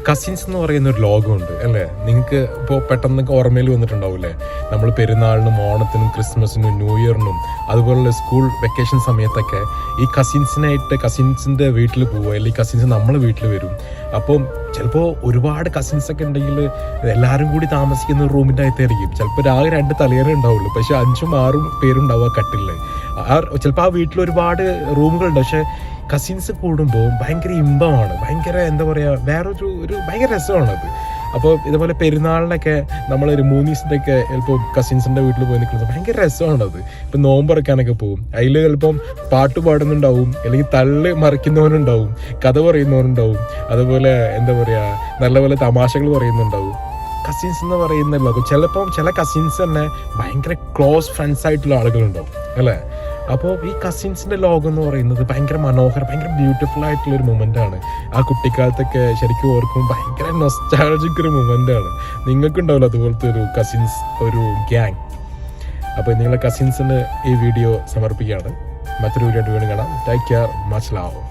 Cousins എന്ന് പറയുന്ന ഒരു ലോകമുണ്ട് അല്ലേ? നിങ്ങൾക്ക് ഇപ്പോൾ പെട്ടെന്ന് ഓർമ്മയിൽ വന്നിട്ടുണ്ടാവില്ലേ, നമ്മൾ പെരുന്നാളിനും ഓണത്തിനും ക്രിസ്മസിനും ന്യൂ ഇയറിനും അതുപോലുള്ള സ്കൂൾ വെക്കേഷൻ സമയത്തൊക്കെ ഈ കസിൻസിൻ്റെ വീട്ടിൽ പോവുക, അല്ലെങ്കിൽ കസിൻസ് നമ്മളെ വീട്ടിൽ വരും. അപ്പം ചിലപ്പോൾ ഒരുപാട് കസിൻസൊക്കെ ഉണ്ടെങ്കിൽ എല്ലാവരും കൂടി താമസിക്കുന്ന ഒരു റൂമിൻ്റെ അകത്തായിരിക്കും. ചിലപ്പോൾ ആകെ 2 തലയറ ഉണ്ടാവുള്ളൂ, പക്ഷെ 5-6 പേരുണ്ടാവുക കട്ടിലിൽ. ചിലപ്പോൾ ആ വീട്ടിൽ ഒരുപാട് റൂമുകളുണ്ട്, പക്ഷെ കസിൻസ് കൂടുമ്പോൾ ഭയങ്കര ഇമ്പമാണ്, ഭയങ്കര എന്താ പറയുക, വേറൊരു ഭയങ്കര രസമാണത്. അപ്പോൾ ഇതുപോലെ പെരുന്നാളിനൊക്കെ നമ്മളൊരു 3 ദിവസത്തേക്ക് ചിലപ്പോൾ കസിൻസിൻ്റെ വീട്ടിൽ പോയി നിൽക്കുന്നത് ഭയങ്കര രസമാണത്. ഇപ്പം നോമ്പറക്കാനൊക്കെ പോകും, അതിൽ ചിലപ്പം പാട്ട് പാടുന്നുണ്ടാവും, അല്ലെങ്കിൽ തള്ളി മറിക്കുന്നവനുണ്ടാവും, കഥ പറയുന്നവനുണ്ടാവും, അതുപോലെ എന്താ പറയുക, നല്ല തമാശകൾ പറയുന്നുണ്ടാവും. കസിൻസ് എന്ന് പറയുന്ന ലോകം ചിലപ്പം ചില കസിൻസ് തന്നെ ഭയങ്കര ക്ലോസ് ഫ്രണ്ട്സ് ആയിട്ടുള്ള ആളുകളുണ്ടാവും അല്ലേ? അപ്പോൾ ഈ കസിൻസിൻ്റെ ലോകം എന്ന് പറയുന്നത് ഭയങ്കര മനോഹരം, ഭയങ്കര ബ്യൂട്ടിഫുൾ ആയിട്ടുള്ളൊരു മൊമെൻ്റാണ്. ആ കുട്ടിക്കാലത്തൊക്കെ ശരിക്കും ഓർക്കുമ്പോൾ ഭയങ്കര നൊസ്റ്റാൾജിക് ഒരു മൊമെൻ്റാണ്. നിങ്ങൾക്കുണ്ടാവില്ല അതുപോലത്തെ ഒരു കസിൻസ്, ഒരു ഗ്യാങ്. അപ്പോൾ നിങ്ങളെ കസിൻസിന് ഈ വീഡിയോ സമർപ്പിക്കുകയാണ്. മറ്റൊരു വീഡിയോ ആയിട്ട് വീണ്ടും കാണാം. Take care, much love.